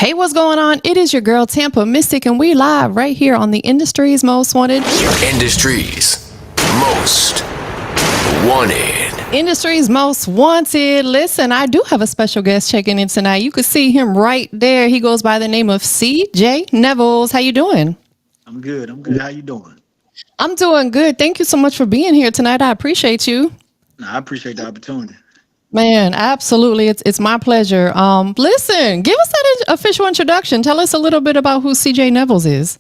Hey, what's going on? It is your girl TampaMystic, and we live right here on the Industry's Most Wanted. Industry's Most Wanted. Industry's Most Wanted. Listen, I do have a special guest checking in tonight. You can see him right there. He goes by the name of CJ Nevels. How you doing? I'm good. I'm good. How you doing? I'm doing good. Thank you so much for being here tonight. I appreciate you. Nah, I appreciate the opportunity. Man, absolutely. It's my pleasure. Listen, give us that official introduction. Tell us a little bit about who CJ Nevels is.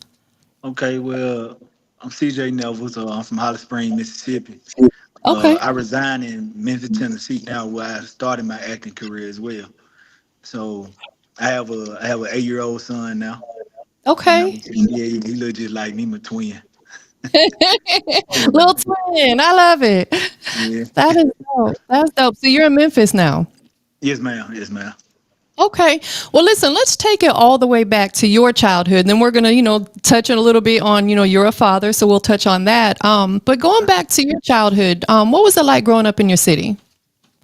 Okay, well, I'm CJ Nevels. I'm from Holly Springs, Mississippi. Okay. I reside in Memphis, Tennessee now, where I started my acting career as well. So I have an 8-year-old son now. You know, Okay. yeah, he look just like me, my twin. Little twin. I love it. Yeah. That is dope. That's dope. So you're in Memphis now. Yes, ma'am. Yes, ma'am. Okay. Well, listen, let's take it all the way back to your childhood. And then we're going to, touch on a little bit on, you're a father. So we'll touch on that. But going back to your childhood, what was it like growing up in your city?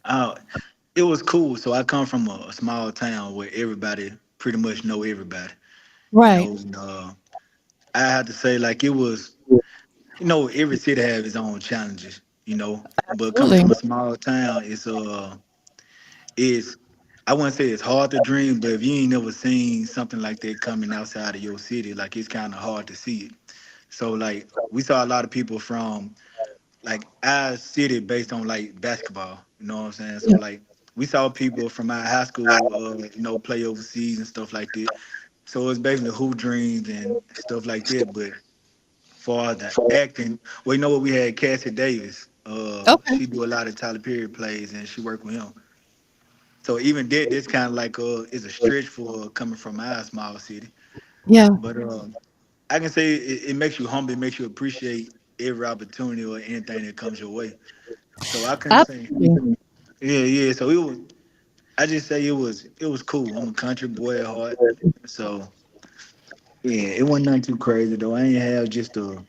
Uh, it was cool. So I come from a small town where everybody pretty much know everybody. You Right. know, and, I have to say, like, it was. Every city have its own challenges, but coming Absolutely. from a small town, it's I wouldn't say it's hard to dream, but if you ain't never seen something like that coming outside of your city, like it's kind of hard to see it. So like we saw a lot of people from like our city based on like basketball, you know what I'm saying? So Yeah. like we saw people from our high school, play overseas and stuff like that. So it's basically hoop dreams and stuff like that. But for the acting, well, you know what? We had Cassie Davis. Okay. She do a lot of Tyler Perry plays, and she worked with him. So even that, this kind of like is a stretch for coming from our small city. Yeah. But I can say it makes you humble. It makes you appreciate every opportunity or anything that comes your way. So I can say, Absolutely. yeah, yeah. So it was. I just say it was cool. I'm a country boy at heart, so yeah, it wasn't nothing too crazy though. I ain't have just a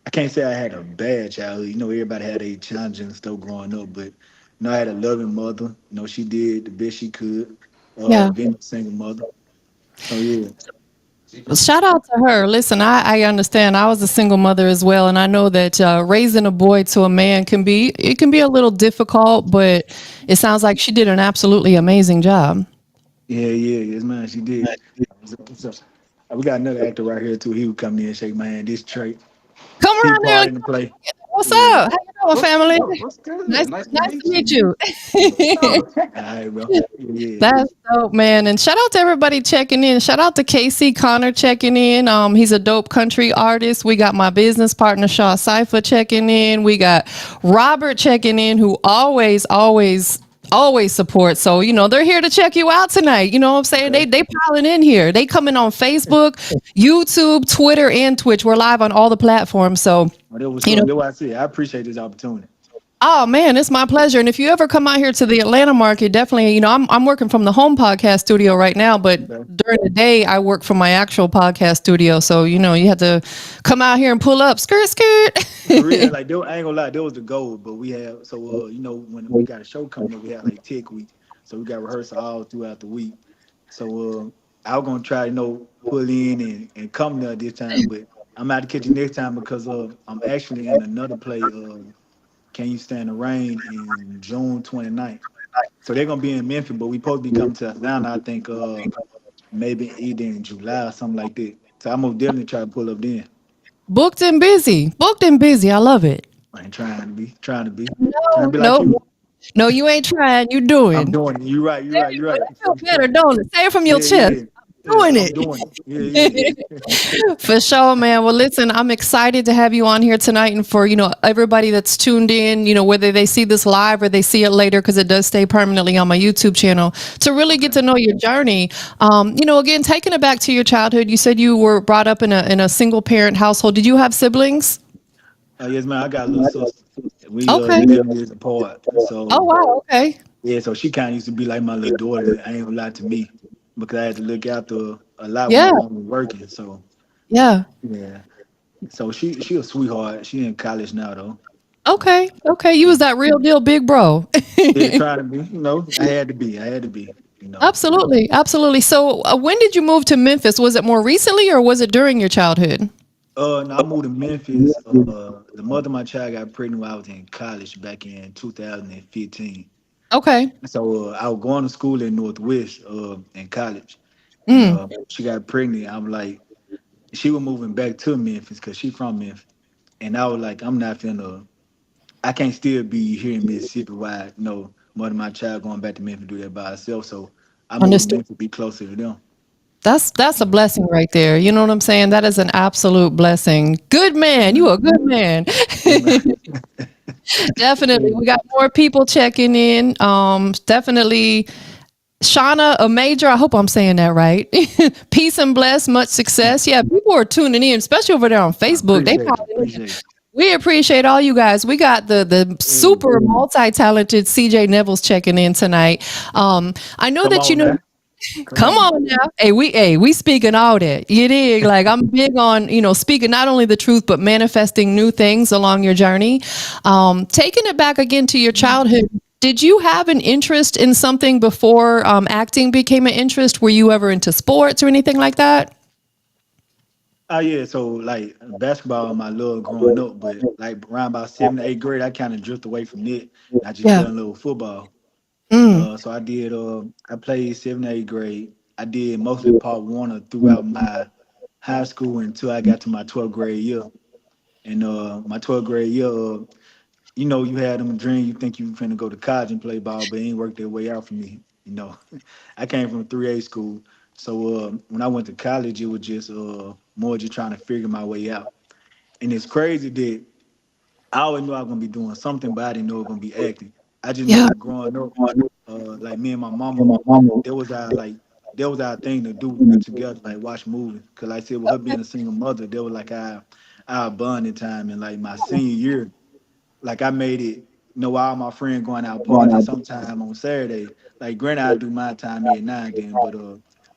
I can't say I had a bad childhood. Everybody had a challenging stuff growing up, but I had a loving mother. She did the best she could, Yeah. being a single mother. So yeah. Shout out to her. Listen, I understand. I was a single mother as well, and I know that raising a boy to a man can be a little difficult, but it sounds like she did an absolutely amazing job. Yeah, yeah, yes, man, she did. So, we got another actor right here too. He would come in and shake my hand. This Trey, Come he around here. part in the play. What's Yeah. up? How you doing, family? What's Nice, good? Nice to nice to meet meet you. you. Oh, All right, bro. Yeah. That's dope, man. And shout out to everybody checking in. Shout out to Casey Connor checking in. He's a dope country artist. We got my business partner Shaw Cypher checking in. We got Robert checking in, who always supports. So, they're here to check you out tonight. You know what I'm saying? Okay. They piling in here. They coming on Facebook, YouTube, Twitter, and Twitch. We're live on all the platforms. So, Well, that was you up. know, That's what I said. I appreciate this opportunity. oh man, it's my pleasure. And if you ever come out here to the Atlanta market, definitely, I'm working from the home podcast studio right now, but Okay. during the day I work from my actual podcast studio. So, you have to come out here and pull up. Skirt, For real, skirt. like I ain't gonna lie, that was the goal. But we have when we got a show coming up, we had like tech week, so we got rehearsal all throughout the week. So I was gonna try, pull in and come there this time, but I'm out to catch you next time because I'm actually in another play. Can You Stand the Rain in June 29th. So they're gonna be in Memphis, but we supposed to be coming to Atlanta. I think maybe either in July or something like that. So I'm gonna definitely try to pull up then. Booked and busy. Booked and busy. I love it. I ain't trying to be like No, you. no, you ain't trying. You I'm doing. doing it. You're right. You're There right. you You're go. right. That feel better, don't it? Say it from your Yeah, chest. yeah, yeah. Doing I'm it. doing it. Yeah, yeah, yeah. For sure, man. Well, listen, I'm excited to have you on here tonight, and for everybody that's tuned in, whether they see this live or they see it later, because it does stay permanently on my YouTube channel, to really get Okay. to know your journey. Again, taking it back to your childhood, you said you were brought up in a single parent household. Did you have siblings? Yes, man. I got a little sister. We Okay. 11 years apart. Oh So wow. Okay. yeah, so she kind of used to be like my little daughter. I ain't gonna lie to me because I had to look after her a lot when my Yeah. mom was working. So Yeah. yeah. So she a sweetheart. She in college now though. So Okay. Okay. You yeah, was that real deal big bro. yeah trying to be. I had to be. I had to be. you know. Absolutely, absolutely. So, when did you move to Memphis? Was it more recently or was it during your childhood? No, I moved to Memphis. The mother of my child got pregnant while I was in college back in 2015. Okay. So I was going to school in Northwest in college, and Mm, she got pregnant. I'm like, she was moving back to Memphis because she from Memphis, and I was like, I'm not finna. I can't still be here in Mississippi while mother of my child going back to Memphis to do that by herself. So I moved to understood. Memphis to be closer to them. That's a blessing right there. You know what I'm saying? That is an absolute blessing. Good man. You Yeah, a good man. yeah, man. Definitely. We got more people checking in. Definitely Shauna, a major. I hope I'm saying that right. Peace and bless, much success. Yeah, people are tuning in, especially over there on I Facebook. They appreciate you. probably Appreciate we appreciate all you guys. We got the you. super multi talented CJ Nevels checking in tonight. I know Come that you on know. now. Come Come on. on now. We speaking all that. You dig? Like I'm big on, speaking not only the truth, but manifesting new things along your journey. Taking it back again to your Mm. childhood. Did you have an interest in something before acting became an interest? Were you ever into sports or anything like that? Oh yeah, so like basketball was my love growing up, but like around about seventh, eighth grade, I kind of drifted away from it. And I just Yeah. fell in love with football. Mm. So I did. I played seventh, eighth grade. I did mostly part one throughout my high school until I got to my 12th grade year. And my 12th grade year, you had them dream. You think you finna go to college and play ball, but it ain't worked their way out for me. I came from 3A school, so when I went to college, it was just more just trying to figure my way out. And it's crazy that I always knew I was gonna be doing something, but I didn't know it was gonna be acting. I just Yeah. know growing up, like me and my mama, that was our like that was our thing to do together, like watch movies. Cause like I said, with her being a single mother, that was like our bonding time. And like my senior year, like I made it, all my friends going out partying sometime on Saturday. Like granted, I do my time at 9 then, but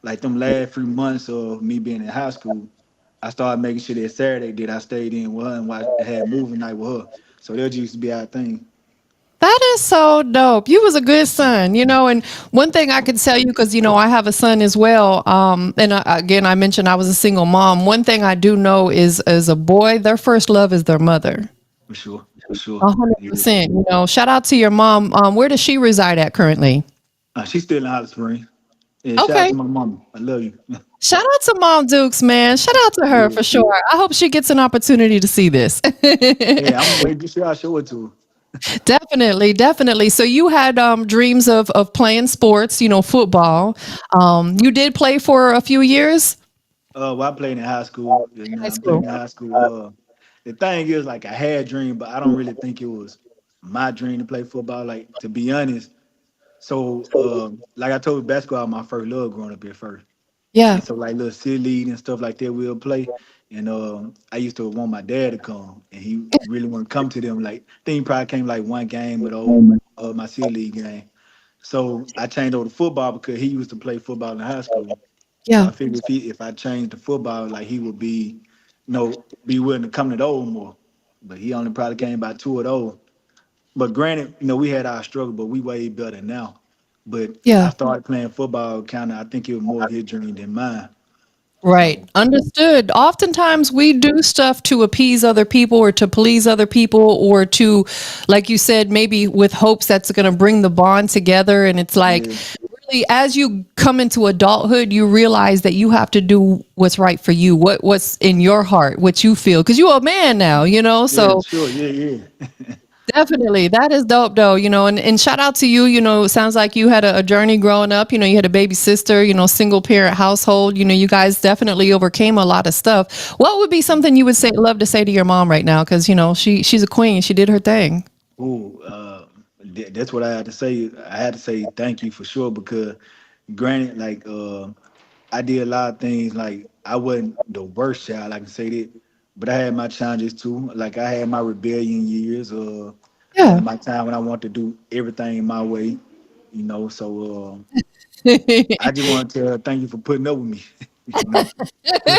like them last few months of me being in high school, I started making sure that Saturday that I stayed in with her and had movie night with her. So that used to be our thing. That is so dope. You was a good son, and one thing I could tell you, because, I have a son as well. And again, I mentioned I was a single mom. One thing I do know is as a boy, their first love is their mother. For sure, for sure. A hundred Yeah. percent. Shout out to your mom. Where does she reside at currently? She's still in Holly Springs. Yeah, shout out Okay. to my mama. I love you. Shout out to Mom Dukes, man. Shout out to her Yeah, for sure. I hope she gets an opportunity to see this. yeah. I'm gonna make sure I show it to Definitely, definitely. So you had dreams of playing sports, football. You did play for a few years. her. Well, I played in high school. And High I'm playing school. in high school. The thing is, like, I had a dream, but I don't really think it was my dream to play football. Like, to be honest. So, like I told you, basketball was my first love growing up at first. Yeah. And so like little city league and stuff like that we'll play. And I used to want my dad to come and he really wouldn't come to them. Like I think he probably came like one game of the old my city league game. So I changed over to football because he used to play football in high school. So Yeah. I figured if I changed to football, like he would be, be willing to come to those more. But he only probably came by two of those. But granted, we had our struggle, but we way better now. But I Yeah. started playing football kind of, I think it was more his dream than mine. Right. So Understood. Oftentimes we do stuff to appease other people or to please other people or to, like you said, maybe with hopes that's going to bring the bond together. And it's like, yeah, really, as you come into adulthood, you realize that you have to do what's right for you, what's in your heart, what you feel, because you're a man now, yeah, so sure, yeah, yeah. definitely. That is dope though, and shout out to you, it sounds like you had a journey growing up, you had a baby sister, single parent household, you guys definitely overcame a lot of stuff. What would be something you would love to say to your mom right now? Cause she's a queen. She did her thing. Ooh, that's what I had to say. I had to say thank you for sure because, granted, like I did a lot of things. Like I wasn't the worst child, I can say that, but I had my challenges too. Like I had my rebellion years. Yeah. My time when I wanted to do everything my way. So I just want to thank you for putting up with me. you know,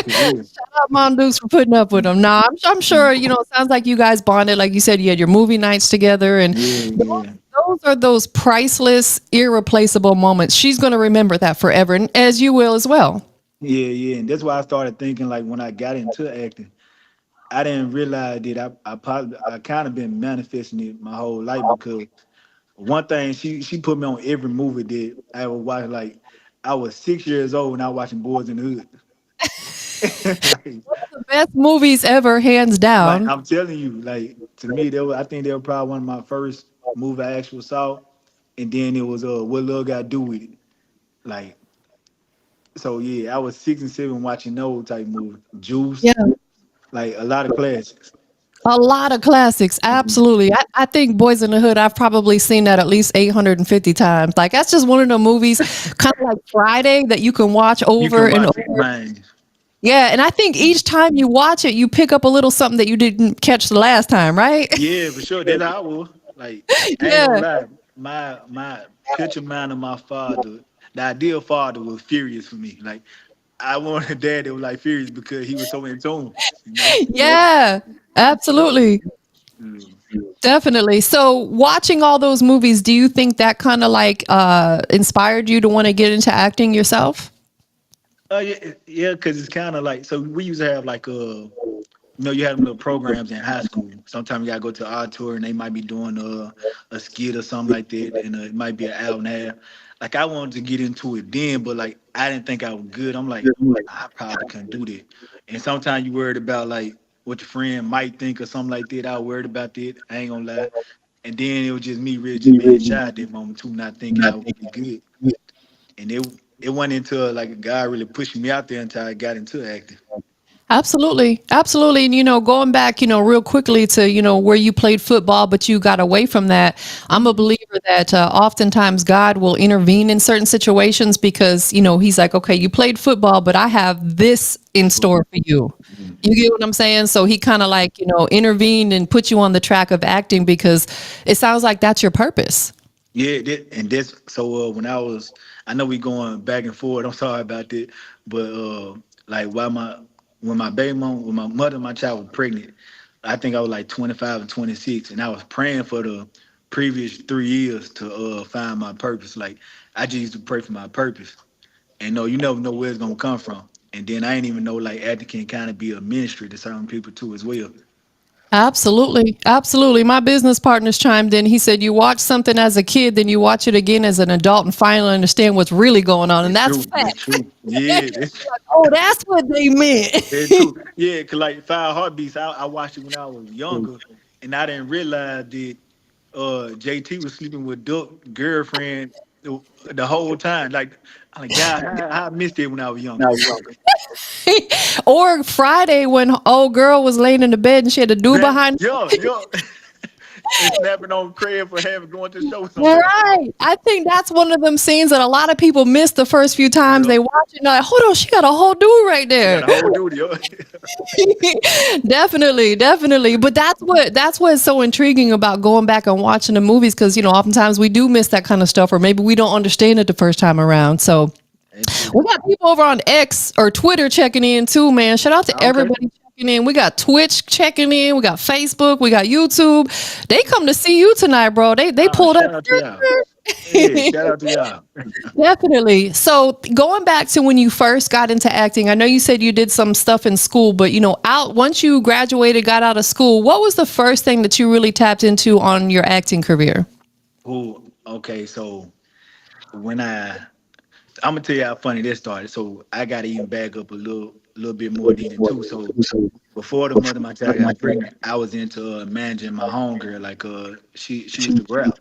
for real. Up Mom Dukes for putting up with them. Nah, I'm sure, it sounds like you guys bonded. Like you said, you had your movie nights together. And Yeah, those, yeah. those are those priceless, irreplaceable moments. She's going to remember that forever, and as you will as well. Yeah, yeah, and that's why I started thinking like when I got into acting, I didn't realize that I kind of been manifesting it my whole life because one thing she put me on every movie that I ever watched. Like I was 6 years old when I was watching Boys in the Hood. like, The best movies ever, hands like down. I'm telling you, like to me, I think they were probably one of my first movie I actually saw, and then it was What Love Got to Do with It. Like so, yeah, I was 6 and 7 watching those type movies. Yeah. Juice, like a lot of classics. A lot of classics, absolutely. I think Boys in the Hood, I've probably seen that at least 850 times. Like, that's just one of the movies, kind of like Friday, that you can watch You over can and watch it, over. man. Yeah, and I think each time you watch it, you pick up a little something that you didn't catch the last time, right? Yeah, for sure. That's how I was. Like, I ain't gonna Yeah. lie. My picture mind of my father, the ideal father was furious for me. Like, I wanted a dad that was like furious because he was so in tune, you know? Yeah, absolutely. Mm. Definitely. So, watching all those movies, do you think that kind of like inspired you to want to get into acting yourself? Oh yeah, yeah, because it's kind of like so we used to have like you have them little programs in high school. Sometimes you gotta go to art tour and they might be doing a skit or something like that, and it might be an hour and a half. Like I wanted to get into it then, but like I didn't think I was good. I'm like, I probably couldn't do that. And sometimes you worried about like what your friend might think or something like that. I was worried about that. I ain't gonna lie. And then it was just me really just being shy at that moment too, not thinking I would be good. And it went into like a guy really pushing me out there until I got into acting. Absolutely. Absolutely. And, going back, real quickly to, where you played football, but you got away from that. I'm a Mhm. believer that oftentimes God will intervene in certain situations because, he's like, okay, you played football, but I have this in store for you. Mhm. You get what I'm saying? So he kind of like, intervened and put you on the track of acting because it sounds like that's your purpose. Yeah, and this so when I know we going back and forth. I'm sorry about that, but like when my baby mom, when my mother, and my child was pregnant, I think I was like 25 and 26, and I was praying for the previous 3 years to find my purpose. Like I just used to pray for my purpose, and no, you never know where it's gonna come from. And then I didn't even know like acting can kind of be a ministry to certain people too as well. Absolutely. Absolutely. My business partners chimed in. He said, you watch something as a kid, then you watch it again as an adult and finally understand what's really going on. And It's that's true. It's fact. true. Yeah, that's Oh, that's what they meant. Very true. Yeah, cause like Five Heartbeats, I watched it when I was younger, and I didn't realize that JT was sleeping with Duck girlfriend the whole time. Like, I'm like, God, I missed it when I was younger. Or Friday when old girl was laying in the bed and she had a dude That, behind her. yeah, yeah. And snapping on Craig for having going to the show sometimes. Right. I think that's one of them scenes that a lot of people miss the first few times Yeah, they watch it. And they're like, hold on, she got a whole dude right she got there. a whole duty. Yo. Definitely, definitely. But that's what's so intriguing about going back and watching the movies because oftentimes we do miss that kind of stuff, or maybe we don't understand it the first time around. So Ain't true. we got people over on X or Twitter checking in too, man. Shout out to Okay. everybody checking in. We got Twitch checking in. We got Facebook. We got YouTube. They come to see you tonight, bro. They pulled up. Shout out to y'all. Yeah, shout out to y'all. Definitely. So going back to when you first got into acting, I know you said you did some stuff in school, but out once you graduated, got out of school, what was the first thing that you really tapped into on your acting career? Oh, okay. So when I'm gonna tell you how funny this started. So I got to even back up a little bit more than it too. So before the mother of my child got pregnant, I was into managing my homegirl. Like she used to rap,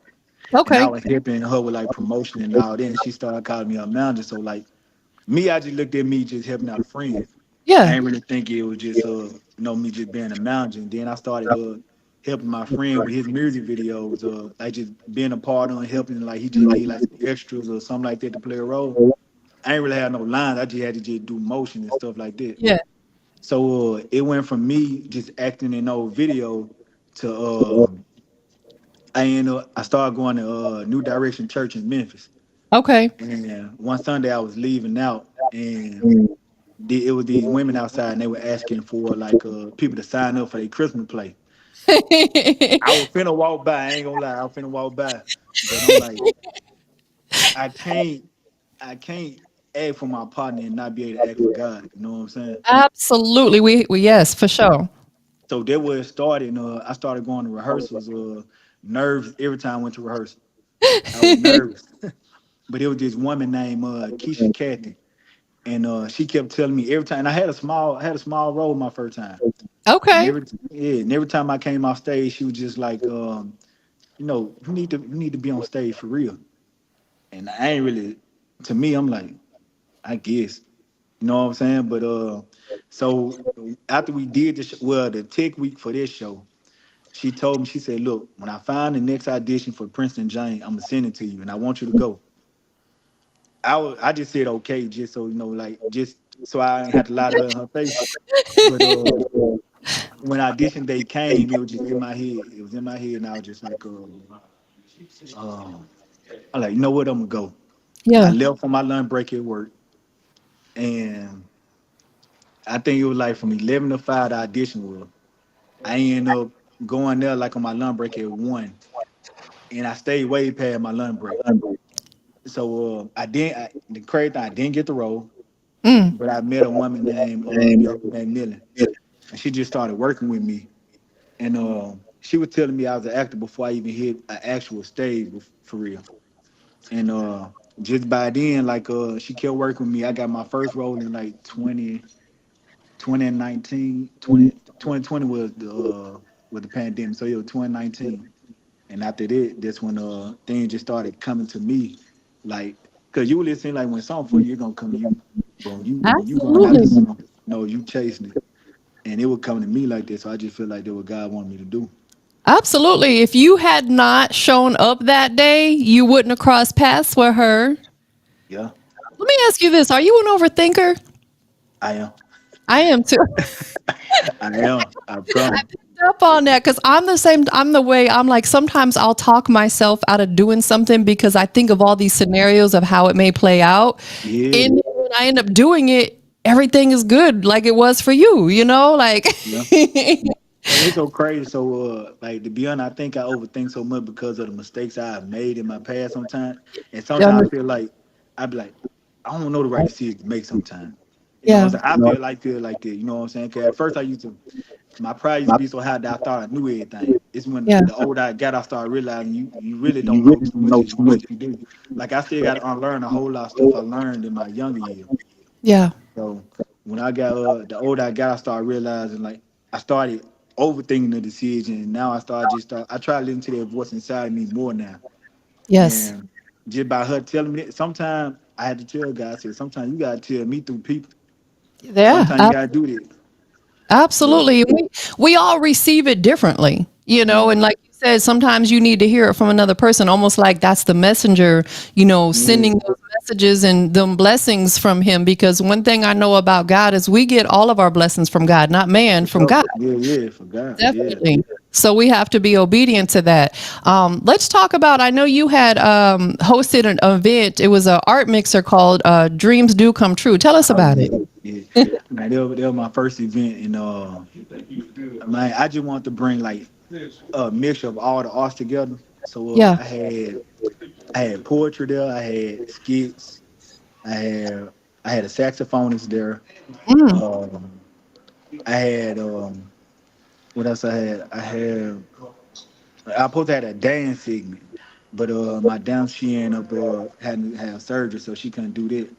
and I Okay. was helping her with like promotion and all that. And she started calling me a manager. So like me, I just looked at me just helping out a friend. I Yeah. ain't really think it was just me just being a manager. And then I started helping my friend with his music videos. Like just being a part of and helping. Like he just need like some extras or something like that to play a role. I ain't really had no lines. I just had to just do motion and stuff like that. Yeah. So it went from me just acting in old video to I started going to New Direction Church in Memphis. Okay. And one Sunday I was leaving out and it was these women outside and they were asking for like people to sign up for their Christmas play. I was finna walk by. I ain't gonna lie. I was finna walk by, but I'm like, I can't, I can't act for my partner and not be able to act for God. You know what I'm saying? Absolutely. We yes, for sure. So that was it started. And, I started going to rehearsals. Nerves every time I went to rehearsal. I was nervous, but it was this woman named Keisha Cathy, and she kept telling me every time. And I had a small role my first time, and Okay. every time I came off stage, she was just like, you need to be on stage for real. And I ain't really, to me, I'm like, I guess, you know what I'm saying. But so after we did the tech week for this show, she told me, she said, look, when I find the next audition for Princeton Jane, I'm gonna send it to you, and I want you to go. I just said okay, just so like just so I ain't have to lie to her in her face. But when audition day came, it was just in my head. It was in my head, and I was just like, um, I like, you know what, I'm gonna go. I Yeah. left for my lunch break at work, and I think it was like from 11 to 5 the audition was. I ended up going there like on my lunch break at 1, and I stayed way past my lunch break. So the crazy thing, I didn't get the role, Mm. but I met a woman named Miss Millie, and she just started working with me. And she was telling me I was an actor before I even hit an actual stage for real. And just by then, like she kept working with me. I got my first role in like 2019. 2020 was the with the pandemic, so it was 2019. And after that, that's when things just started coming to me, like, cause you listen, like when something for you, it's gonna come to you. But when you going after Absolutely. something, no, you chasing it, and it would come to me like this. So I just feel like that what God wanted me to do. Absolutely. If you had not shown up that day, you wouldn't have crossed paths with her. Yeah, Let me ask you this. Are you an overthinker? I am. I am too. I am. I promise. Up on that because I'm the same. I'm the way I'm like sometimes I'll talk myself out of doing something because I think of all these scenarios of how it may play out. Yeah, And when I end up doing it, everything is good like it was for you, like yeah. And it's so crazy. So, like to be honest, I think I overthink so much because of the mistakes I've made in my past. Sometimes, and sometimes I feel like I'd be like, I don't know the right decision to make. Sometimes, you know, what yeah. I'm saying, feel like that. You know what I'm saying? Cause at first I used to, my pride used to be so high that I thought I knew everything. It's when Yeah. the older I got, I started realizing you really don't know too much as you think you do. Like I still got to unlearn a whole lot of stuff I learned in my younger years. Yeah. So when I got the older I got, I started realizing like I started overthinking the decision, and now I try to listen to that voice inside of me more now. Yes. And just by her telling me, sometimes I had to tell God, I said, sometimes you gotta tell me through people. Yeah. Sometimes you gotta do that. But Absolutely. We all receive it differently, yeah, and like you said, sometimes you need to hear it from another person, almost like that's the messenger, yeah, sending those messages and them blessings from him. Because one thing I know about God is we get all of our blessings from God, not man, for from sure. God. Yeah, yeah, for God. Yeah. Definitely. So we have to be obedient to that. Let's talk about. I know you had hosted an event. It was an art mixer called Dreams Do Come True. Tell us Oh about it. yeah, yeah. Man, that was my first event, and man, I just wanted to bring like a mixture of all the arts together. So Yeah. I had poetry there. I had skits. I had I had a saxophonist there. Mm, Um, I had what else I had? I supposed to have a dance segment, but my dance she ended up having to have surgery, so she couldn't do that.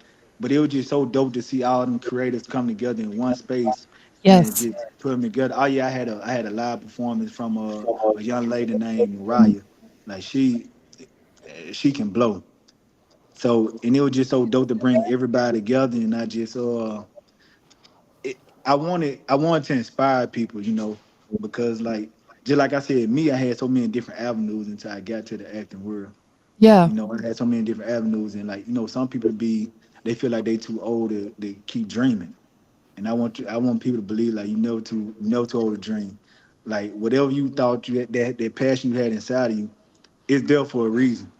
But it was just so dope to see all them creators come together in one space and yes. just put them together. Oh yeah, I had a live performance from a young lady named Mariah. Like she can blow. So and it was just so dope to bring everybody together, and I just I wanted to inspire people, because like just like I said, me, I had so many different avenues until I got to the acting world. Yeah. I had so many different avenues, and like some people they feel like they too old to keep dreaming, and I want people to believe like you never too old to dream. Like whatever you thought you had, that passion you had inside of you, it's there for a reason,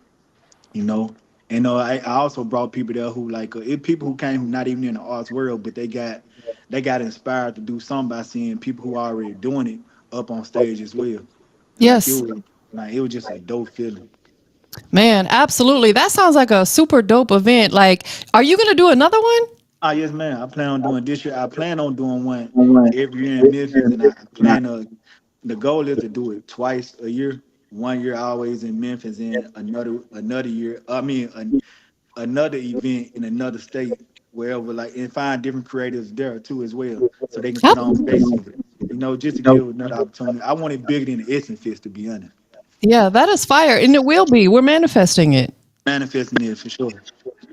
you know. And I also brought people there who like it people who came who not even in the arts world, but they got inspired to do something by seeing people who are already doing it, up on stage as well. And Yes. like it was just a dope feeling. Man, absolutely. That sounds like a super dope event. Like, are you going to do another one? Ah, yes, man. I plan on doing this year. I plan on doing one every year in Memphis, and I plan to. The goal is to do it twice a year. 1 year always in Memphis, and another year. Another event in another state, wherever, like, and find different creatives there too as well, so they can put on face Absolutely. to it. Just to give another opportunity. I want it bigger than the Essence Fest, to be honest. Yeah, that is fire. And it will be. We're manifesting it. Manifesting it for sure.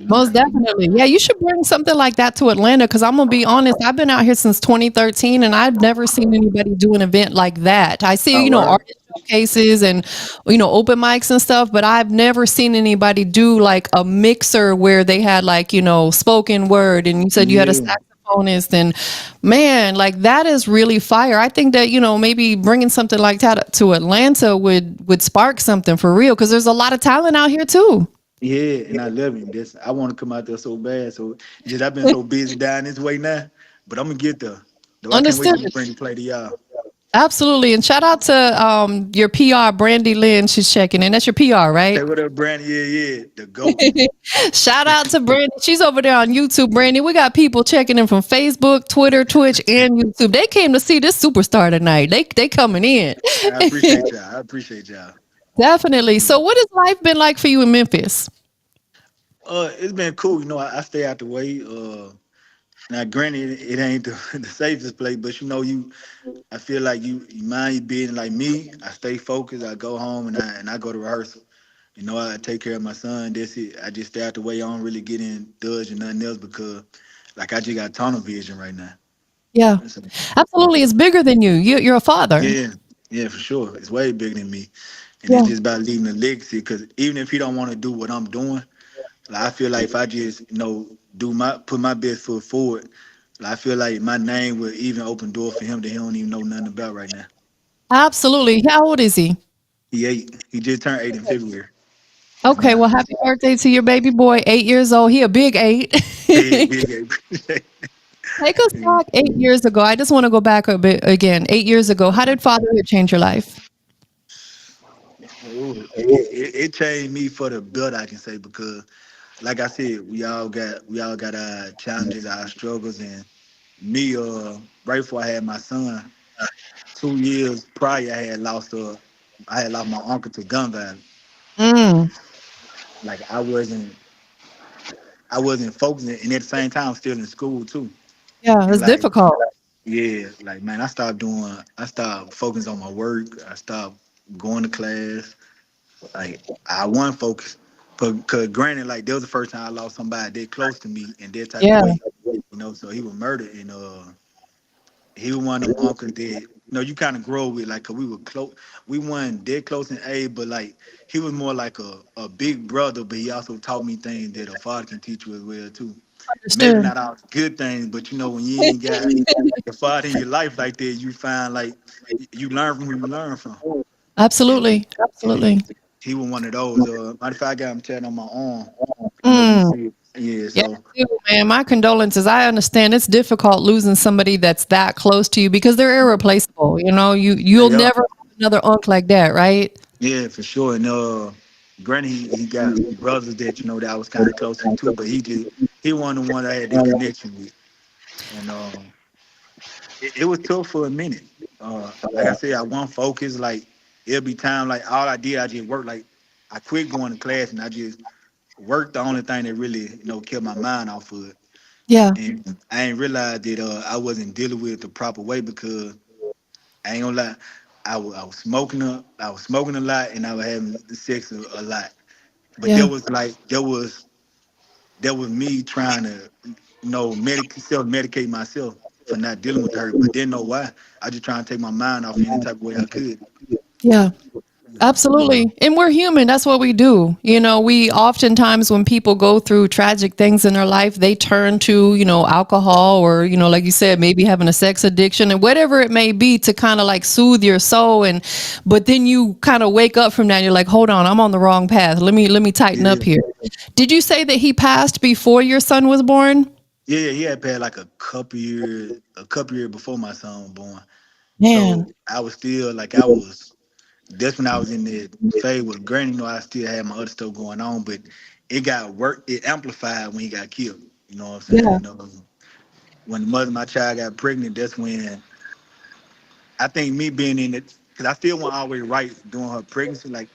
Most definitely. Yeah, you should bring something like that to Atlanta because I'm going to be honest, I've been out here since 2013 and I've never seen anybody do an event like that. I see, Oh, word. artist showcases and, open mics and stuff, but I've never seen anybody do like a mixer where they had like, spoken word and you said you had a Yeah, saxophonist and man, like that is really fire. I think that, maybe bringing something like that to Atlanta would spark something for real because there's a lot of talent out here too. yeah, and I love him. This I want to come out there so bad. So just I've been so busy down this way now, but I'm gonna get there. Though I can't wait Understood. to bring the play to y'all. Absolutely. And shout out to your PR, Brandy Lynn. She's checking in. That's your PR, Say right? what up, Brandon? Yeah, yeah, the goat. Shout out to Brandy. She's over there on YouTube, Brandy. We got people checking in from Facebook, Twitter, Twitch, and YouTube. They came to see this superstar tonight. They coming in. I appreciate y'all. I appreciate y'all. Definitely. So what has life been like for you in Memphis? It's been cool. I stay out the way. Now, granted, it ain't the safest place, but I feel like you mind your business like me. I stay focused. I go home and I go to rehearsal. I take care of my son. That's it. I just stay out the way. I don't really get in dodge or nothing else because, like, I just got tunnel vision right now. Yeah, So, absolutely. It's bigger than you. You're a father. yeah, yeah, for sure. It's way bigger than me, and it's Yeah. just about leaving a legacy. Because even if he don't want to do what I'm doing, like, I feel like if I just do put my best foot forward, like, I feel like my name will even open door for him that he don't even know nothing about right now. Absolutely. How old is he? He 8. He just turned 8 in February. Yes, Okay, well, ma'am. happy birthday to your baby boy, 8 years old. He a big eight. Big, big. Take us back 8 years ago. I just want to go back a bit again. 8 years ago, how did fatherhood change your life? Ooh, it changed me for the better, I can say, because, like I said, we all got our challenges, our struggles, and me. Right before I had my son, 2 years prior, I had lost my uncle to gun violence. Mm, Like, I wasn't focusing, and at the same time, still in school too. yeah, And, it's like, difficult. yeah, like, man, I stopped focusing on my work. I stopped going to class. Like, I wasn't focused. Because granted, like, that was the first time I lost somebody that close to me in that type of Yeah, way. So he was murdered, and he was one of them uncles that you kind of grow with, like, 'cause we were close. We weren't that close in age, but, like, he was more like a big brother. But he also taught me things that a father can teach you as well too. Maybe understood. not all good things, but when you ain't got your father in your life like that, you find, like, you learn from who you learn from. And Absolutely. and Absolutely. he was one of those. Matter of fact, I got him tatted on my arm. I don't know if you Mm, see it. Yeah, yeah, so I do, man. My condolences. I understand it's difficult losing somebody that's that close to you because they're irreplaceable. You'll yeah, never have another unk like that, right? yeah, for sure. And granted, he got brothers that I was kind of close to too, but he wasn't the one I had that connection with. And it was tough for a minute. Like I said, I wasn't focused. Like, it'll be time, like, all I did, I just worked. Like, I quit going to class and I just worked. The only thing that really kept my mind off of it. Yeah. And I ain't realized that I wasn't dealing with it the proper way because I ain't gonna lie, I was smoking a lot and I was having sex a lot. But Yeah. that was me trying to self medicate myself for not dealing with the hurt, but didn't know why. I just trying to take my mind off any type of way I could. Yeah. Absolutely. And we're human. That's what we do. We oftentimes, when people go through tragic things in their life, they turn to, alcohol or, like you said, maybe having a sex addiction and whatever it may be to kind of like soothe your soul. But then you kind of wake up from that and you're like, hold on, I'm on the wrong path. Let me tighten up Yeah, here. Did you say that he passed before your son was born? yeah, he had passed like a couple years before my son was born. Man. So I was still like I was. That's when I was in the phase with Granny. You know, I still had my other stuff going on, but it got work. It amplified when he got killed. You know what I'm Yeah. saying? When the mother of my child got pregnant, that's when I think me being in it, because I still wasn't always right during her pregnancy. Like,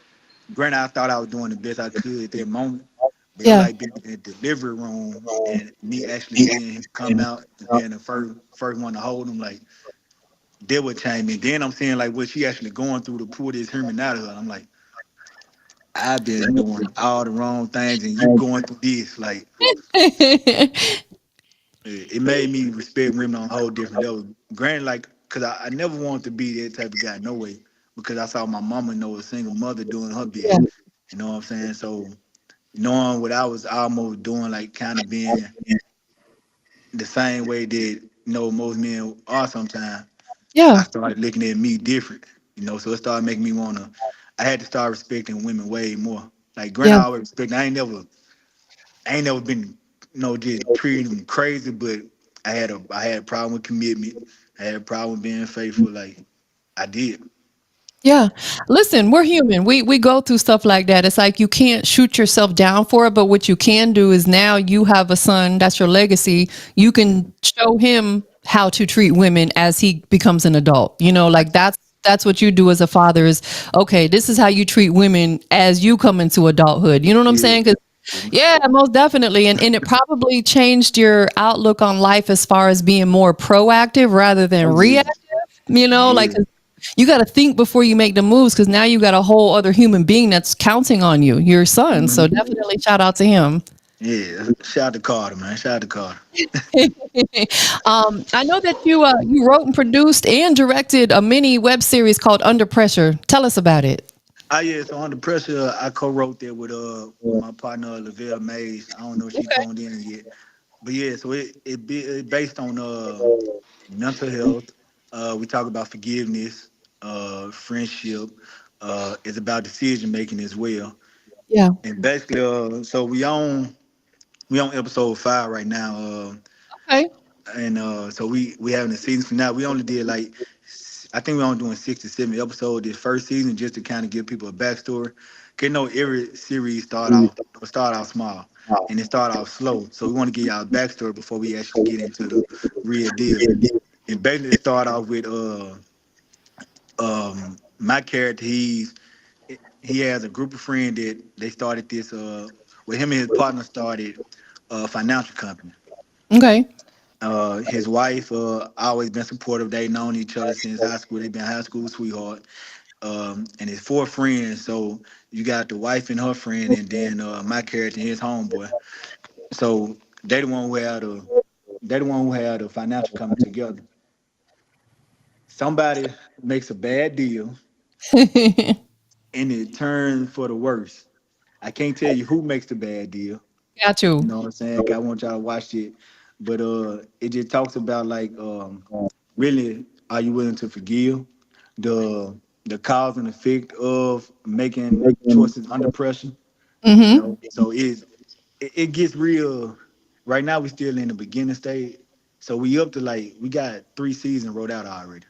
granted, I thought I was doing the best I could at that moment, but it was Yeah. like being in the delivery room and me actually seeing him come out and being the first one to hold him. Like, that would change me. Then I'm seeing like what she actually going through to pull this human out of her. I'm like, I've been doing all the wrong things, and you going through this. Like, it made me respect women on a whole different level. Granted, like, cause I never wanted to be that type of guy, no way. Because I saw my mama know a single mother doing her Yeah. best. You know what I'm saying? So knowing what I was almost doing, like kind of being the same way that most men are sometimes, Yeah. I started looking at me different. So it started making me wanna. I had to start respecting women way more. Like, granted, Yeah. I always respect. I ain't never been, just treating them crazy, but I had a problem with commitment. I had a problem with being faithful. Like, I did. Yeah. Listen, we're human. We go through stuff like that. It's like you can't shoot yourself down for it, but what you can do is now you have a son, that's your legacy. You can show him how to treat women as he becomes an adult. I, Like that's what you do as a father is, okay, this is how you treat women as you come into adulthood. You know what I'm yeah. saying? 'Cause yeah, most definitely. And it probably changed your outlook on life as far as being more proactive rather than Oh yeah. reactive, like Yeah. 'cause you got to think before you make the moves because now you got a whole other human being that's counting on you, your son. So Mhm. definitely shout out to him. Yeah. Shout out to Carter, man. Shout out to Carter. I know that you wrote and produced and directed a mini web series called Under Pressure. Tell us about it. Yeah, so Under Pressure, I co-wrote that with my partner Lavelle Mays. I don't know if she Okay. tuned in yet. But yeah, so it based on mental health. We talk about forgiveness, friendship. It's about decision making as well. Yeah. And basically, so we on episode 5 right now. Okay. And so we having a season finale. We only did like, I think we're only doing 6 to 7 episodes this first season just to kind of give people a backstory. Cause every series start off small and it start off slow. So we want to give y'all a backstory before we actually get into the real deal. And basically start off with my character. He has a group of friends that they started this with him and his partner started a financial company. Okay. His wife always been supportive. They known each other since high school. They been high school sweetheart. And his 4 friends. So you got the wife and her friend, and then my character and his homeboy. So they the one who had a they the one who had a financial coming together. Somebody makes a bad deal, and it turns for the worse. I can't tell you who makes the bad deal. Got You you. know what I'm saying? 'Cause I want y'all to watch it. But it just talks about like really, are you willing to forgive? The cause and effect of making choices under pressure. Hmm. So it gets real. Right now we still in the beginning stage. So we up to like we got 3 seasons wrote out already.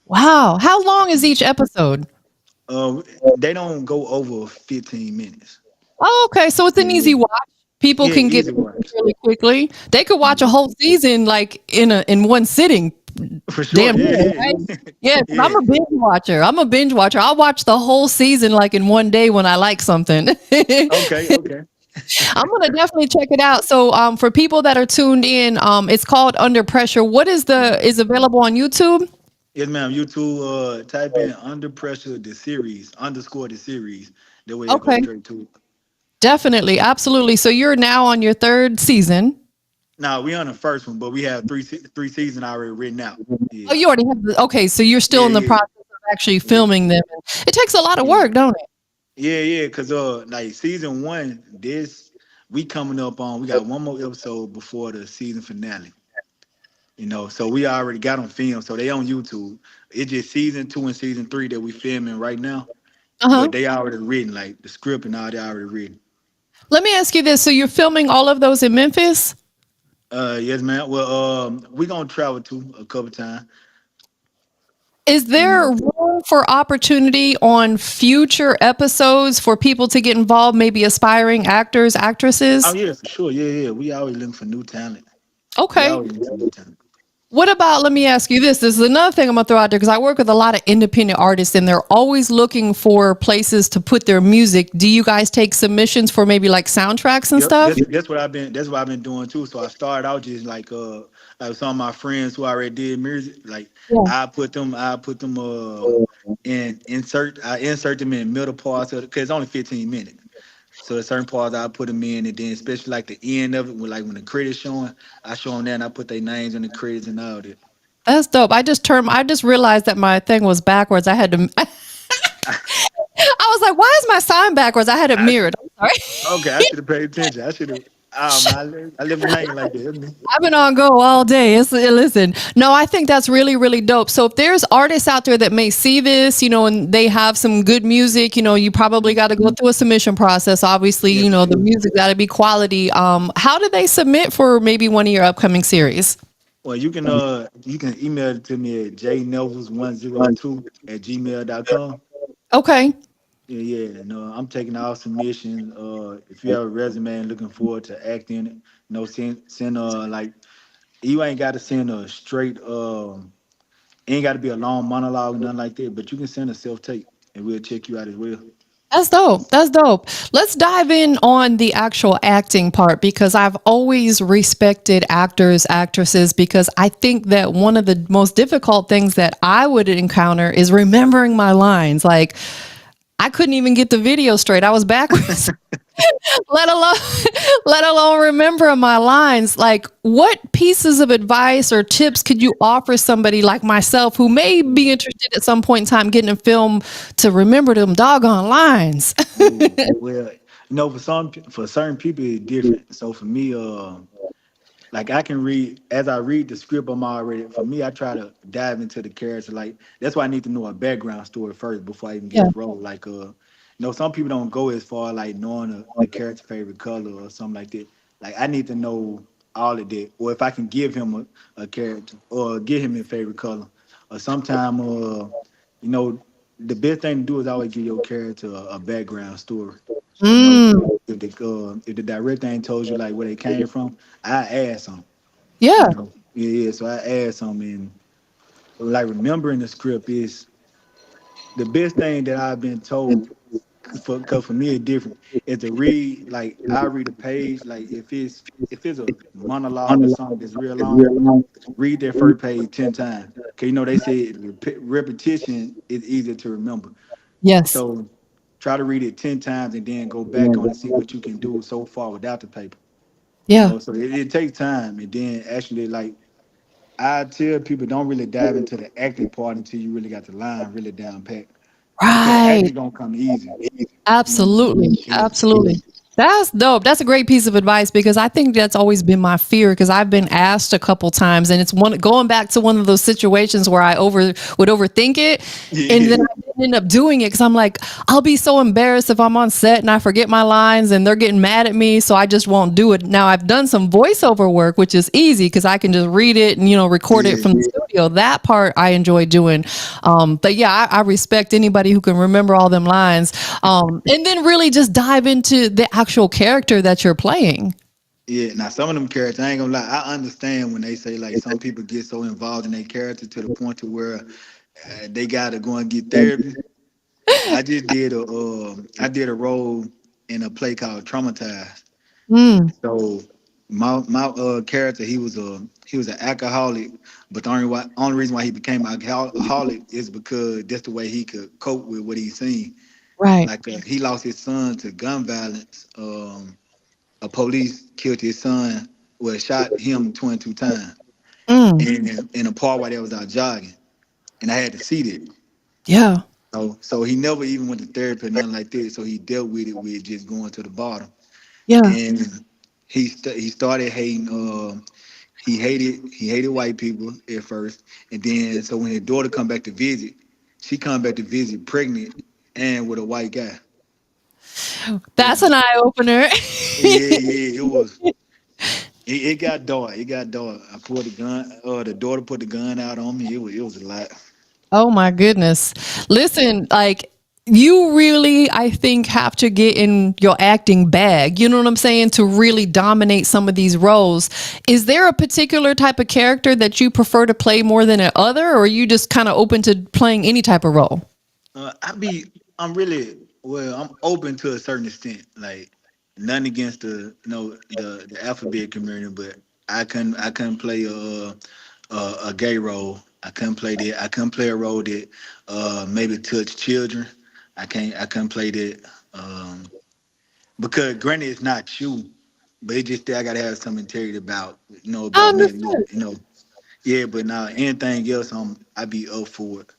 Wow. How long is each episode? Uh they don't go over 15 minutes. Oh, okay. So it's an Yeah, easy watch. People yeah, can get easy through watch. it really quickly. They could watch a Mhm. whole season like in one sitting. For sure. Damn Yeah, near, yeah. right? Yeah, 'cause I'm Yeah. a binge watcher. I'm a binge watcher. I'll watch the whole season like in one day when I like something. Okay, okay. I'm gonna definitely check it out. So, for people that are tuned in, it's called Under Pressure. What is available on YouTube? Yes, ma'am. YouTube, type in Under Pressure the series, underscore the series. That way it goes Okay, straight to it. definitely, absolutely. So you're now on your third season. Now we on the first one, but we have three seasons already written out. Oh, Yeah. you already have okay. So you're still Yeah, in the yeah, process of actually yeah. filming them. It takes a lot of Yeah. work, don't it? Yeah, cause like season one, this we coming up on we got one more episode before the season finale. So we already got them filmed, so they on YouTube. It's just season 2 and season 3 that we filming right now. Uh But huh. they already written, like the script and all they already written. Let me ask you this: so you're filming all of those in Memphis? Yes, man. Well, we gonna travel to a couple times. Is there And room for opportunity on future episodes for people to get involved, maybe aspiring actors, oh actresses? yeah, for sure. Yeah, yeah. We always looking for new talent. We Okay. always looking for new talent. What about, let me ask you this. This is another thing I'm going to throw out there because I work with a lot of independent artists and they're always looking for places to put their music. Do you guys take submissions for maybe like soundtracks and Yep, stuff? that's what I've been doing too. So I started out just like some of my friends who already did music, like Yeah. I put them in insert them in middle parts of because it's only 15 minutes. So at certain parts I put them in, and then especially like the end of it, when the credits showing, I show them that and I put their names in the credits and all that. That's dope. I just realized that my thing was backwards. I had to, I was like, why is my sign backwards? I had it I should, mirrored. I'm sorry. okay, I should have paid attention. I should have. Oh man, I live in hanging like that. Isn't it? I've been on go all day. Listen, no, I think that's really, really dope. So if there's artists out there that may see this, and they have some good music, you probably got to go through a submission process. Obviously, Yeah, for the sure. music got to be quality. How do they submit for maybe one of your upcoming series? Well, you can email it to me at jnevels102@gmail.com. Okay. Yeah, yeah. No, I'm taking all submissions. If you have a resume and looking forward to acting, send like you ain't got to send a straight ain't got to be a long monologue or nothing like that, but you can send a self tape and we'll check you out as well. That's dope. That's dope. Let's dive in on the actual acting part because I've always respected actors, actresses, because I think that one of the most difficult things that I would encounter is remembering my lines. Like, I couldn't even get the video straight. I was backwards. let alone let alone remember my lines. Like, what pieces of advice or tips could you offer somebody like myself who may be interested at some point in time getting a film to remember them doggone lines? Ooh, well, for certain people it's different. So for me, like I can read as I read the script. I'm already for me. I try to dive into the character. Like that's why I need to know a background story first before I even get Yeah. the role. Like some people don't go as far like knowing the character's favorite color or something like that. Like I need to know all of that, or if I can give him a character or give him a favorite color, or sometime you know, the best thing to do is always give your character a background story. So Mm, if the director ain't told you like where they came from, I ask them. yeah. Yeah, yeah. So I add something in. Like remembering the script is the best thing that I've been told. Cause for me it's different. Is to read like I read a page. Like if it's a monologue or something that's real long, read that first page 10 times. Cause they say repetition is easier to remember. Yes. So try to read it 10 times and then go back on and see what you can do so far without the paper. Yeah. So it takes time and then actually like I tell people don't really dive into the acting part until you really got the line really down pat. Because the Right. acting gonna come easy. Absolutely. Yeah. Absolutely. That's dope. That's a great piece of advice because I think that's always been my fear because I've been asked a couple times and it's one going back to one of those situations where I would overthink it and Yeah. then I didn't end up doing it because I'm like, I'll be so embarrassed if I'm on set and I forget my lines and they're getting mad at me, so I just won't do it. Now I've done some voiceover work, which is easy because I can just read it and record it Yeah. from the studio. That part I enjoy doing. But yeah, I respect anybody who can remember all them lines. And then really just dive into the actual character that you're playing. Yeah. Now some of them characters, I ain't gonna lie, I understand when they say like some people get so involved in their character to the point to where they gotta go and get therapy. I did a role in a play called Traumatized. Mm, So my character, he was an alcoholic, but the only reason why he became an alcoholic is because that's the way he could cope with what he's seen. right. Like he lost his son to gun violence. A police killed his son, well, shot him 22 times, Mm, and in a part while they was out jogging, and I had to see that. yeah. So he never even went to therapy or nothing like that. So he dealt with it with just going to the bottom, Yeah. and he started hating. He hated white people at first, and then so when his daughter come back to visit, she come back to visit pregnant and with a white guy. That's And an eye opener. yeah, yeah, it got dark. It got dark. I pulled the gun. The daughter put the gun out on me. It was a lot. Oh my goodness. Listen, like you really, I think, have to get in your acting bag. You know what I'm saying? To really dominate some of these roles. Is there a particular type of character that you prefer to play more than another, or are you just kind of open to playing any type of role? I'm really well. I'm open to a certain extent. Like none against the alphabet community, but I couldn't play a gay role. I couldn't play that. I couldn't play a role that maybe touch children. I couldn't play that because granted it's not you, but it just I gotta have some integrity I about me. understood. Yeah, but now anything else, I be up for it.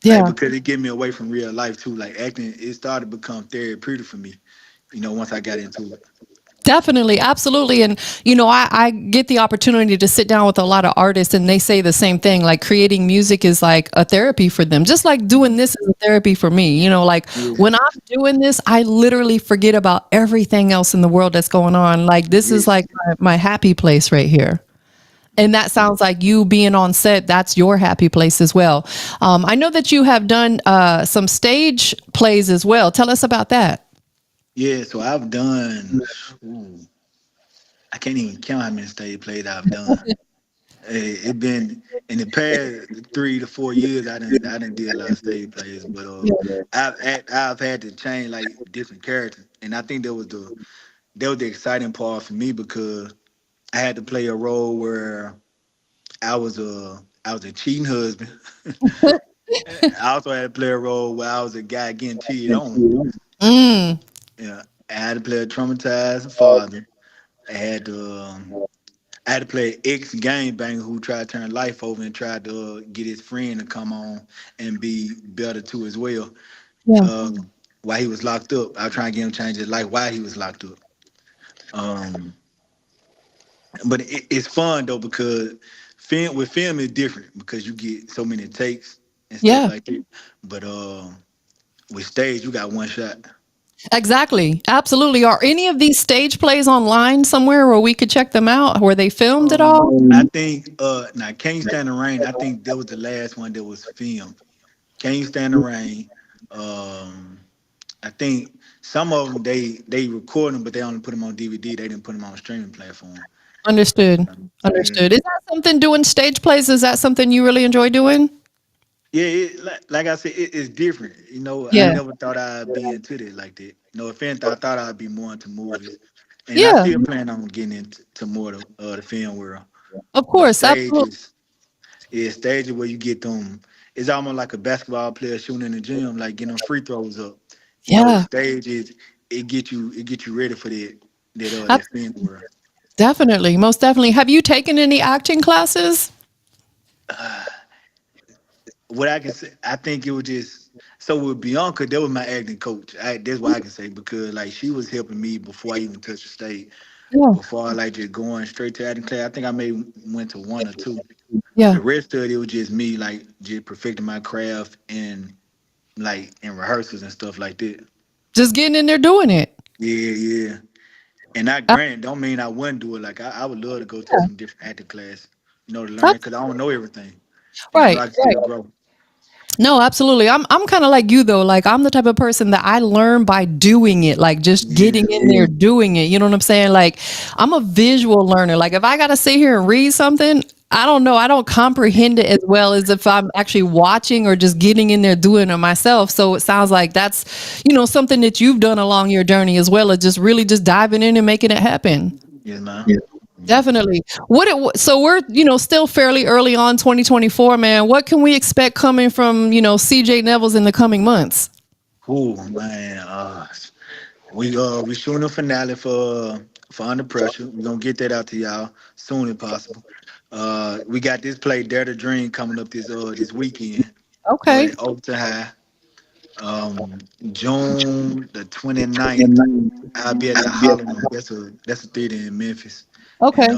Like Yeah. because it get me away from real life too. Like acting, it started to become therapeutic for me. Once I got into it. Definitely, absolutely. And, I get the opportunity to sit down with a lot of artists, and they say the same thing. Like, creating music is like a therapy for them, just like doing this is a therapy for me. Like Yeah, when I'm doing this, I literally forget about everything else in the world that's going on. Like, this is yes, like my happy place right here. And that sounds like you being on set, that's your happy place as well. I know that you have done some stage plays as well. Tell us about that. yeah. So I've done. Ooh, I can't even count how many stage plays I've done. It been in the past 3 to 4 years. I didn't did a lot of stage plays, but I've had to change like different characters, and I think that was the exciting part for me because I had to play a role where I was a cheating husband. I also had to play a role where I was a guy getting cheated on. Mm, Yeah, I had to play a traumatized father. I had to I had to play an ex gangbanger who tried to turn life over and tried to get his friend to come on and be better too as well. yeah. While he was locked up, I was trying to get him to change his life while he was locked up. Um, but it's fun though because film is different because you get so many takes and stuff Yeah. like that. But with stage, you got one shot. Exactly. Absolutely. Are any of these stage plays online somewhere where we could check them out? Were they filmed at all? I think now Can You Stand the Rain? I think that was the last one that was filmed. Can You Stand the Rain? Um, I think some of them they record them, but they only put them on DVD. They didn't put them on streaming platform. Understood. Yeah, Understood. Is that something doing stage plays? Is that something you really enjoy doing? yeah. Like I said, it's different. I Yeah. never thought I'd be into it like that. If anything, I thought I'd be more into movies, and I Yeah. still plan on getting into more of the film world. Of But course. Absolutely. stages, yeah, stages where you get them. It's almost like a basketball player shooting in the gym, like getting them free throws up. The Yeah. stage is it get you ready for that Ab- film world. Definitely. Most definitely. Have you taken any acting classes? What I can say, I think it was just so with Bianca, that was my acting coach. That's what I can say because like she was helping me before I even touched the stage. Yeah. Before I like just going straight to acting class, I think I may went to one or two. Yeah. The rest of it was just me like just perfecting my craft and like in rehearsals and stuff like that. Just getting in there doing it. Yeah, yeah. And not Uh, granted, don't mean I wouldn't do it. Like I would love to go to yeah. some different acting class, to learn That's because I don't know everything, and I know right. I can Right. still grow. No, absolutely. I'm kind of like you though. Like I'm the type of person that I learn by doing it, like just getting Yeah, in there doing it. You know what I'm saying? Like I'm a visual learner. Like if I got to sit here and read something, I don't know, I don't comprehend it as well as if I'm actually watching or just getting in there doing it myself. So it sounds like that's, something that you've done along your journey as well as just really just diving in and making it happen. yes, man. Yeah. Definitely. So we're, still fairly early on 2024, man. What can we expect coming from, CJ Nevels in the coming months? Cool, man. We shooting a finale for Under Pressure. We're gonna get that out to y'all soon as possible. We got this play Dare to Dream coming up this weekend. Okay. At Overton High. June the 29th, I'll be at the Holland. That's a theater in Memphis, and Okay.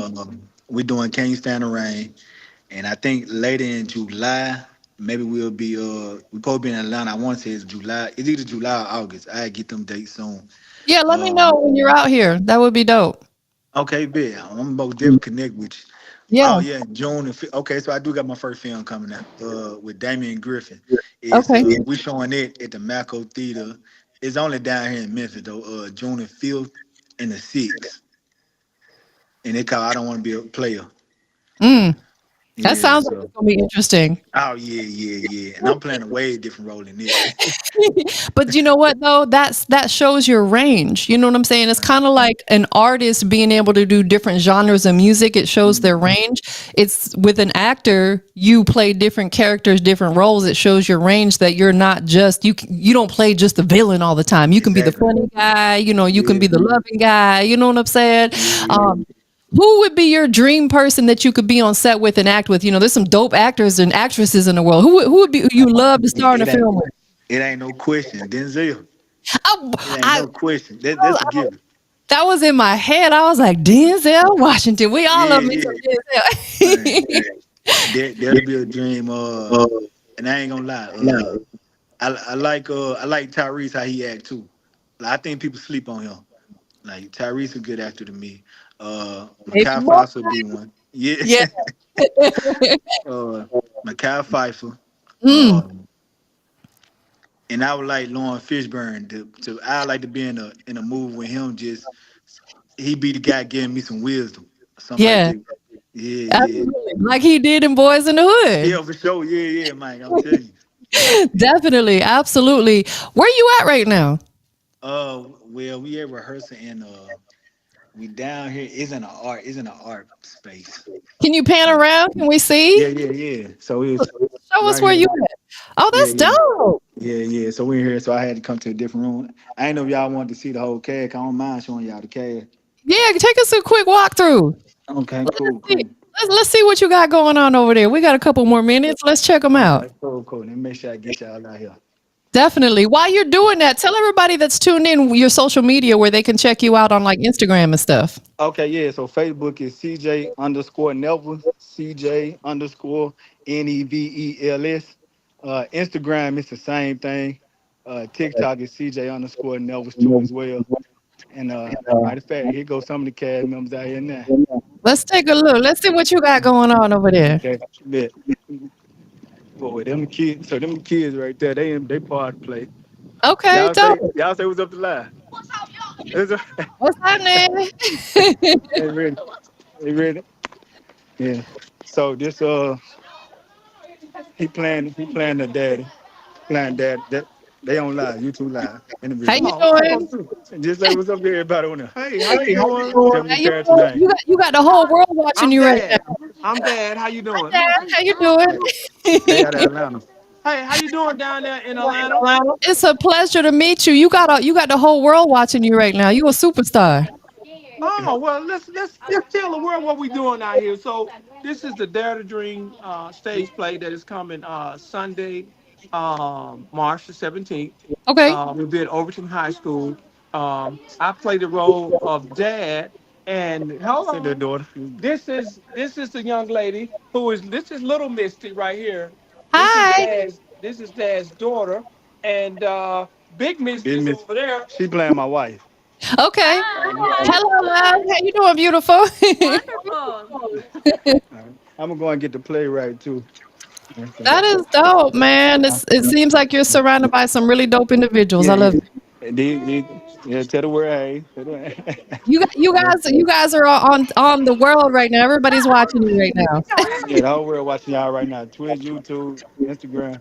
we're doing Can You Stand the Rain? And I think later in July, maybe we probably be in Atlanta. I want to say it's July. It's either July or August. I get them dates soon. Yeah, let me know Um, when you're out here. That would be dope. okay, bet I'm about to definitely connect with you. Oh Yeah. yeah, June. Okay, so I do got my first film coming out with Damian Griffin. It's Okay. we showing it at the Mako Theater. It's only down here in Memphis though. June the 5th and the 6th, and it called "I Don't Want to Be a Player." Mm. That Yeah, sounds like so it's gonna be interesting. oh yeah, and I'm playing a way different role in it. But you know what though? That shows your range. You know what I'm saying? It's kind of like an artist being able to do different genres of music. It shows their Mhm. range. It's with an actor, you play different characters, different roles. It shows your range that you're not just you don't play just the villain all the time. You can be the Exactly. funny guy, you can Yeah, be the loving guy, you know what I'm saying? yeah. Um who would be your dream person that you could be on set with and act with? There's some dope actors and actresses in the world. Who would be who you love to star in a It ain't film with? it ain't no question. Denzel. I, It ain't I, no question. That's a given. that was in my head. I was like, Denzel Washington. We all Yeah, love me yeah. some Man, Denzel. that'll be a dream. And I ain't gonna lie. I like Tyrese how he act too. Like, I think people sleep on him. Like Tyrese a good actor to me. Baby Mekhi boy. Pfeiffer be one. Yeah. Yeah. uh, Mekhi Pfeiffer. Mm, Um, and I would like Lauren Fishburne to I like to be in a movie with him. Just he be the guy giving me some wisdom, something like yeah. that. Yeah, yeah, Absolutely. Like he did in Boys in the yeah, Hood. for sure. Yeah, yeah, Mike. I'm telling you. Definitely. Absolutely. Where you at right now? Well, we at rehearsal and we down here is in an art space. Can you pan So around? Can we yeah, see? yeah, yeah. So it's Show us right where here. you at. Oh, Yeah, that's yeah, dope. yeah, yeah. So we're here. So I had to come to a different room. I ain't know if y'all wanted to see the whole cast. I don't mind showing y'all the cast. Yeah, take us a quick walkthrough. Okay, Let's cool, see. cool. Let's see what you got going on over there. We got a couple more minutes. Let's check them out. Okay, cool, cool. Let me make sure I get y'all out here. Definitely. While you're doing that, tell everybody that's tuned in your social media where they can check you out on like Instagram and stuff. Okay, yeah. So Facebook is CJ underscore Nevels, CJ underscore Nevels. Instagram is the same thing. TikTok is CJ underscore Nevels too as well. And matter of fact, here goes some of the cast members out here now. Let's take a look. Let's see what you got going on over there. Okay, bet. Boy, them kids. So them kids right there, they part play. Okay, Y'all dope. say what's up to lie. It's a- What's happening? they ready. They ready. Yeah. So this he playing the daddy. Playing dad. They don't lie. You two lie in the How video. you Come on, what you doing? supposed to do? And just say what's up to everybody on there. Hey, how you doing? Tell me How your you character doing? name. You got the whole world watching I'm you right bad. now. I'm bad. How you doing? Dad, Look. how you They doing? out of Atlanta. Hey, how you doing down there in Atlanta? It's a pleasure to meet you. You got the whole world watching you right now. You a superstar. Oh well, let's tell the world what we doing out here. So this is the Dare to Dream stage play that is coming Sunday, March the 17th. Okay. We'll be at Overton High School. I play the role of Dad, and hold Say their on. daughter. This is the young lady who is this is little Misty right here. Hi. This is Dad's daughter, and Big Misty Big is Miss. over there. She playing my wife. Okay. Hello, love. How you doing, beautiful? I'm gonna go and get the playwright too. Okay. That is dope, man. It seems like you're surrounded by some really dope individuals. Yeah, I love yeah. it. Yeah, tell the world, hey. You guys are on the world right now. Everybody's watching you right now. Yeah, the whole world watching y'all right now. Twitch, YouTube, Instagram.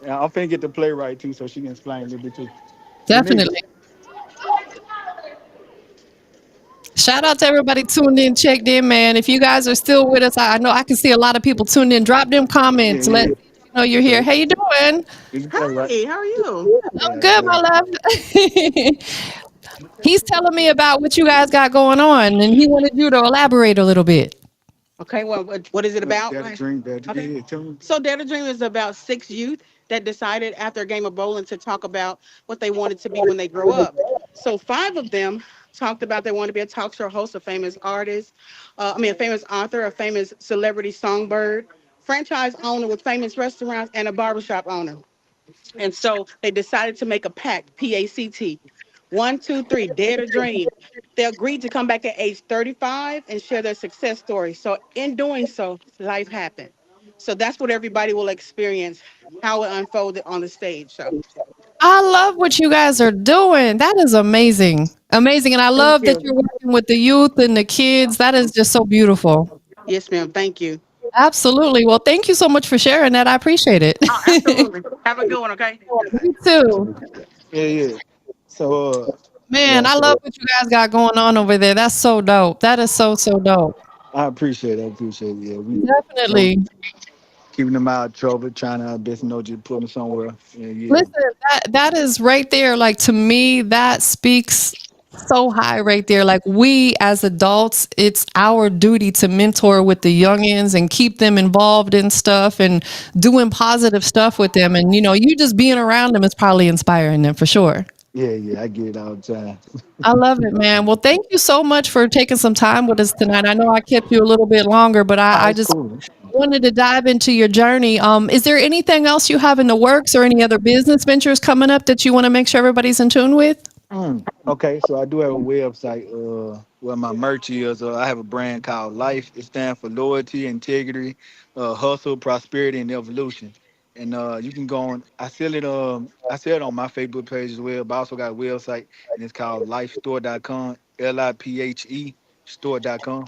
Yeah, I'm finna get the playwright too, so she can explain a little bit too. Denise. Definitely. Shout out to everybody tuned in, checked in, man. If you guys are still with us, I know I can see a lot of people tuned in. Drop them Yeah, comments. Let yeah. you know you're here. So How you doing? it's the playwright. Hey, how are you? I'm Yeah, good, my yeah. love. He's telling me about what you guys got going on, and he wanted you to elaborate a little bit. Okay, well, what is it about? Got a drink, better. Okay. Yeah, tell me. So, Dare to Dream is about six youth that decided after a game of bowling to talk about what they wanted to be when they grow up. So, five of them talked about they wanted to be a talk show host, a famous artist, a famous author, a famous celebrity songbird, franchise owner with famous restaurants, and a barbershop owner. And so they decided to make a pact, PACT. One, two, three, dare to dream. They agreed to come back at age 35 and share their success story. So in doing so, life happened. So that's what everybody will experience, how it unfolded on the stage. So I love what you guys are doing. That is amazing. Amazing. And I thank love that you. you're working with the youth and the kids. That is just so beautiful. Yes, ma'am. Thank you. Absolutely. Well, thank you so much for sharing that. I appreciate it. Oh, absolutely. Have a good one, okay? You too. Yeah, yeah. So Man, yeah, I love so what you guys got going on over there. That's so dope. That is so, so dope. I appreciate it. I appreciate it. Yeah, we know Definitely. keeping them out of trouble, trying our best, just put them somewhere. Yeah, yeah, Listen, that is right there. Like to me, that speaks so high right there. Like we as adults, it's our duty to mentor with the youngins and keep them involved in stuff and doing positive stuff with them. And you just being around them is probably inspiring them for sure. yeah, yeah. I get it all the time. I love it, man. Well, thank you so much for taking some time with us tonight. I know I kept you a little bit longer, but Ah, I it's just cool. wanted to dive into your journey. Is there anything else you have in the works or any other business ventures coming up that you want to make sure everybody's in tune with? Okay, so I do have a website where my merch is. I have a brand called Life. It stands for loyalty, integrity, hustle, prosperity, and evolution. And you can go on. I sell it on my Facebook page as well. But I also got a website, and it's called lifestore.com. LIPHE store.com.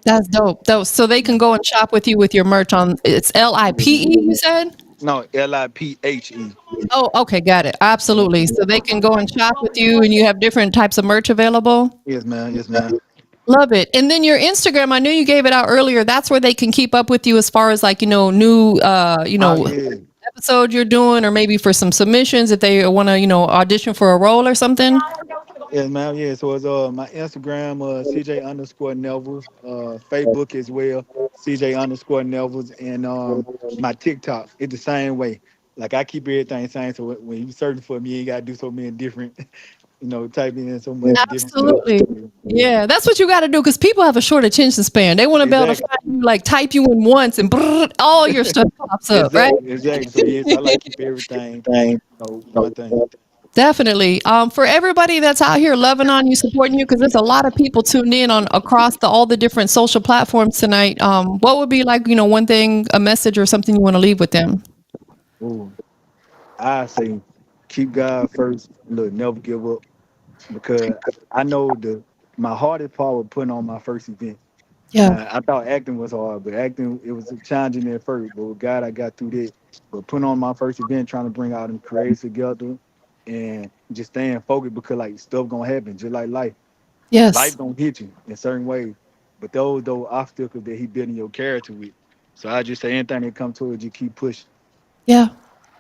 That's dope. So they can go and shop with you with your merch on it's LIPE, you said? No, LIPHE. Oh, okay, got it. Absolutely. So they can go and shop with you and you have different types of merch available. Yes, ma'am. Yes, ma'am. Love it. And then your Instagram, I knew you gave it out earlier. That's where they can keep up with you as far as like, new Oh yeah. episode you're doing or maybe for some submissions if they want to, audition for a role or something. Yes, ma'am. Yeah. So it's my Instagram, CJ underscore Nevels, Facebook as well, CJ underscore Nevels, and my TikTok. It's the same way. Like I keep everything the same. So when you searching for me, you ain't gotta do so many different, type in so much different stuff. Absolutely. Yeah, that's what you got to do because people have a short attention span. They want to be able to Exactly. find you, like type you in once and brrr, all your stuff pops up, right? Exactly. Exactly. So yes, I like keep everything, one thing. Definitely. For everybody that's out here loving on you, supporting you, because there's a lot of people tuned in on across all the different social platforms tonight. What would be like, one thing, a message or something you want to leave with them? Ooh, I say keep God first. Look, never give up because I know my hardest part was putting on my first event. Yeah. I thought acting was hard, but acting it was challenging at first. But with God, I got through that. But putting on my first event, trying to bring all them creatives together, and just staying focused because like stuff gonna happen, just like life. Yes. Life gonna hit you in certain ways. But those obstacles that He building your character with. So I just say anything that come towards you, keep pushing. Yeah.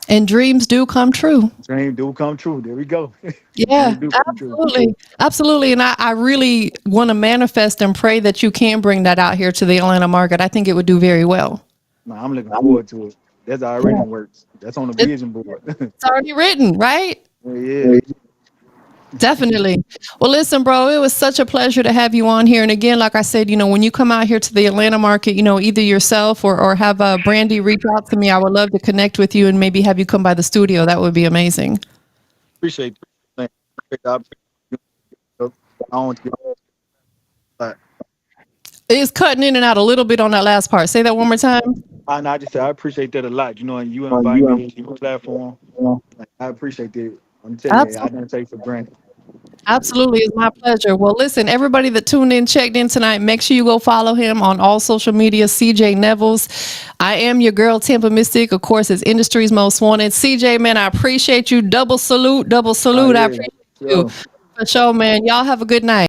And dreams do come true. Dream do come true. There we go. Yeah, Dream do come true. absolutely. Absolutely. And I really want to manifest and pray that you can bring that out here to the Atlanta market. I think it would do very well. Man, I'm looking forward to it. That's already Yeah. in works. That's on the It's, vision board. it's already written, right? Yeah. Definitely. Well, listen, bro, it was such a pleasure to have you on here. And again, like I said, when you come out here to the Atlanta market, either yourself or have Brandy reach out to me, I would love to connect with you and maybe have you come by the studio. That would be amazing. Appreciate that. Appreciate the opportunity. I don't get that. It's cutting in and out a little bit on that last part. Say that one more time. And I just say I appreciate that a lot. And you invite me to your platform. Like, I appreciate that. I'm telling you, I Absolutely. don't take for granted. Absolutely. It's my pleasure. Well, listen, everybody that tuned in, checked in tonight, make sure you go follow him on all social media, CJ Nevels. I am your girl, TampaMystic. Of course, it's industry's most wanted. CJ, man, I appreciate you. Double salute, double Oh salute. I yeah. appreciate you. Sure. For sure, man. Y'all have a good night.